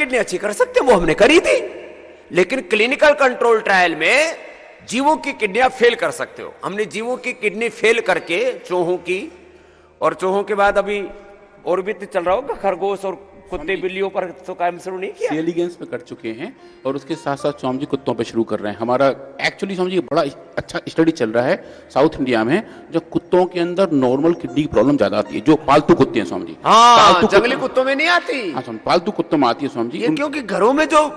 Kidney अच्छी कर सकते हैं, वो हमने करी थी। लेकिन क्लिनिकल कंट्रोल ट्रायल में जीवों की किडनियां फेल कर सकते हो। हमने जीवों की किडनी फेल करके चूहों की, और चूहों के बाद अभी और भी तो चल रहा होगा, खरगोश और कुत्ते बिल्लियों पर तो कायम शुरू नहीं किया। सी एलिगेंस पे कर चुके हैं और उसके साथ साथ स्वामी जी कुत्तों पे शुरू कर रहे हैं। हमारा एक्चुअली स्वामी जी बड़ा अच्छा स्टडी चल रहा है साउथ इंडिया में, जो कुत्तों के अंदर नॉर्मल किडनी की प्रॉब्लम ज्यादा आती है, जो पालतू कुत्ते हैं स्वामी जी। हाँ, जंगली कुत्तों में नहीं आती। हाँ, पालतू कुत्तों में आती है स्वामी जी। ये क्योंकि घरों में जो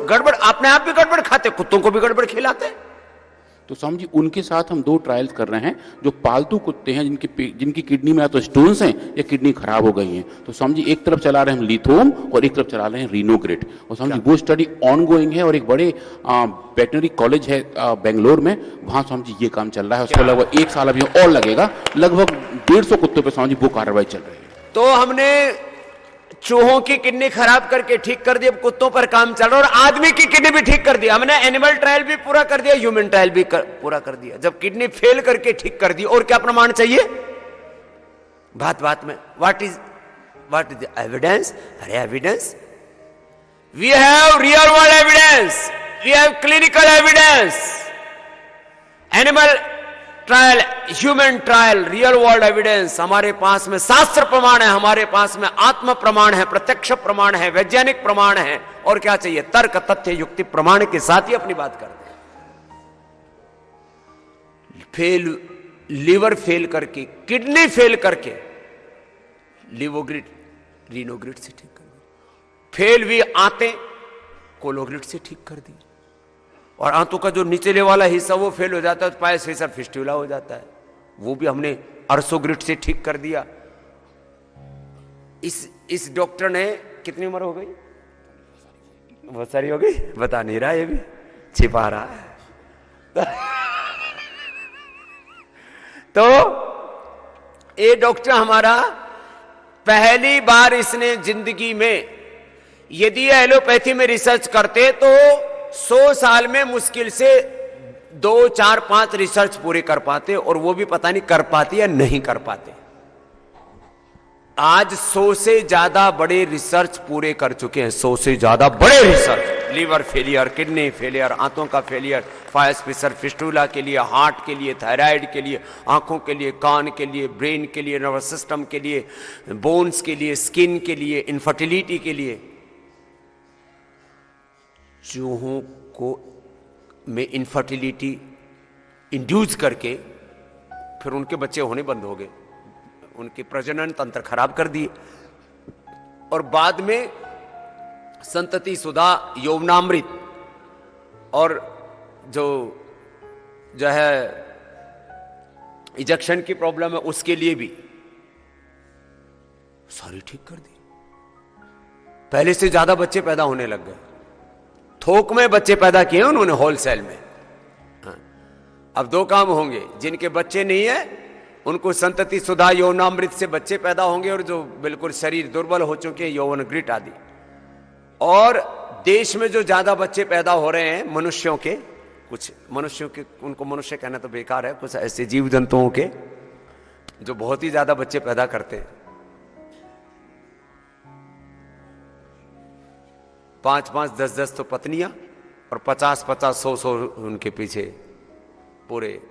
गड़बड़, अपने आप भी गड़बड़ खाते, कुत्तों को भी गड़बड़ खिलाते हैं। तो स्वामी जी उनके साथ हम 2 ट्रायल्स कर रहे हैं, जो पालतू कुत्ते हैं जिनकी किडनी में या तो स्टोन्स हैं या किडनी खराब हो गई हैं। तो स्वामी जी एक तरफ चला रहे हैं हम लिथोम और एक तरफ चला रहे हैं रीनोग्रिड, और स्वामी जी वो स्टडी ऑनगोइंग है। और एक बड़े वेटनरी कॉलेज है बेंगलोर में, वहां स्वामी जी ये काम चल रहा है। उसको लगभग 1 साल अभी और लगेगा। लगभग 150 कुत्तों पर स्वामी जी वो कार्रवाई चल रही है। तो हमने चूहों की किडनी खराब करके ठीक कर दी, अब कुत्तों पर काम चल रहा है, और आदमी की किडनी भी ठीक कर दिया हमने। एनिमल ट्रायल भी पूरा कर दिया, ह्यूमन ट्रायल भी पूरा कर दिया। जब किडनी फेल करके ठीक कर दी, और क्या प्रमाण चाहिए? बात बात में व्हाट इज द एविडेंस? अरे evidence, we have real world evidence, we have clinical evidence, animal trial, human trial, real world evidence. हमारे पास में शास्त्र प्रमाण है, हमारे पास में आत्म प्रमाण है, प्रत्यक्ष प्रमाण है, वैज्ञानिक प्रमाण है। और क्या चाहिए? तर्क, तथ्य, युक्ति, प्रमाण के साथ ही अपनी बात करते हैं। फेल, लीवर फेल करके, किडनी फेल करके लिवोग्रिड, रीनोग्रिड से ठीक कर दी। फेल हुई आंतें, कोलोग्रिड से ठीक कर दी। और आंतों का जो निचले वाला हिस्सा वो फेल हो जाता है, तो पायस हिस्सा फिस्टुला हो जाता है, वो भी हमने अर्सोग्रिड से ठीक कर दिया। इस डॉक्टर ने, कितनी उम्र हो गई? बहुत सारी हो गई, बता नहीं रहा, ये भी छिपा रहा है। तो ये डॉक्टर हमारा पहली बार इसने जिंदगी में, यदि एलोपैथी में रिसर्च करते तो 100 साल में मुश्किल से 2, 4, 5 रिसर्च पूरे कर पाते, और वो भी पता नहीं कर पाते या नहीं कर पाते। आज 100 से ज्यादा बड़े रिसर्च पूरे कर चुके हैं, 100 से ज्यादा बड़े research. Liver failure, kidney failure, आंतों का फेलियर, फायस फिशर फिस्टुला के लिए, हार्ट के लिए, थायराइड के लिए, आंखों के लिए, कान के लिए, ब्रेन के लिए, नर्वस सिस्टम के लिए, बोन्स के लिए, स्किन के लिए, इनफर्टिलिटी के लिए। चूहों को में इनफर्टिलिटी इंड्यूस करके फिर उनके बच्चे होने बंद हो गए, उनके प्रजनन तंत्र खराब कर दिए, और बाद में संतति सुधा, यौवनामृत, और जो है इजेक्शन की प्रॉब्लम है, उसके लिए भी सारी ठीक कर दी। पहले से ज्यादा बच्चे पैदा होने लग गए, थोक में बच्चे पैदा किए उन्होंने, होलसेल में। हाँ। अब 2 काम होंगे, जिनके बच्चे नहीं है उनको संतति सुधा, यौवनामृत से बच्चे पैदा होंगे, और जो बिल्कुल शरीर दुर्बल हो चुके हैं, यौवनग्रिट आदि। और देश में जो ज्यादा बच्चे पैदा हो रहे हैं मनुष्यों के, कुछ मनुष्यों के, उनको मनुष्य कहना तो बेकार है, कुछ ऐसे जीव जंतुओं के जो बहुत ही ज्यादा बच्चे पैदा करते हैं, 5-5, 10-10 तो पत्नियां, और 50-50, 100-100 उनके पीछे पूरे।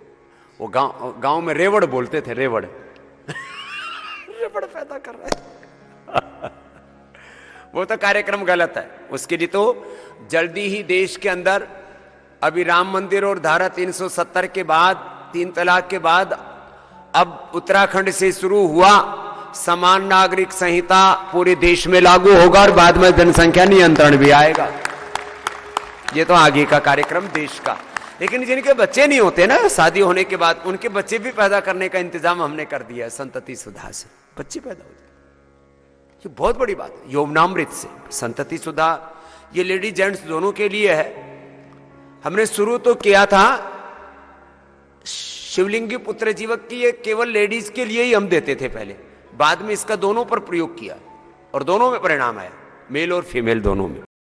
वो गांव में रेवड़ बोलते थे, रेवड़ रेवड़ पैदा कर रहे हैं। वो तो कार्यक्रम गलत है। उसके लिए तो जल्दी ही देश के अंदर, अभी राम मंदिर और धारा 370 के बाद, 3 तलाक के बाद, अब उत्तराखंड से शुरू हुआ समान नागरिक संहिता पूरे देश में लागू होगा, और बाद में जनसंख्या नियंत्रण भी आएगा। ये तो आगे का कार्यक्रम देश का। लेकिन जिनके बच्चे नहीं होते ना शादी होने के बाद, उनके बच्चे भी पैदा करने का इंतजाम हमने कर दिया है, संतति सुधा से बच्चे पैदा हो जाए। ये बहुत बड़ी बात है। यौवनामृत से संतति सुधा, ये लेडी जेंट्स दोनों के लिए है। हमने शुरू तो किया था शिवलिंगी पुत्र जीवक की, ये केवल लेडीज के लिए ही हम देते थे पहले, बाद में इसका दोनों पर प्रयोग किया, और दोनों में परिणाम आया, मेल और फीमेल दोनों में।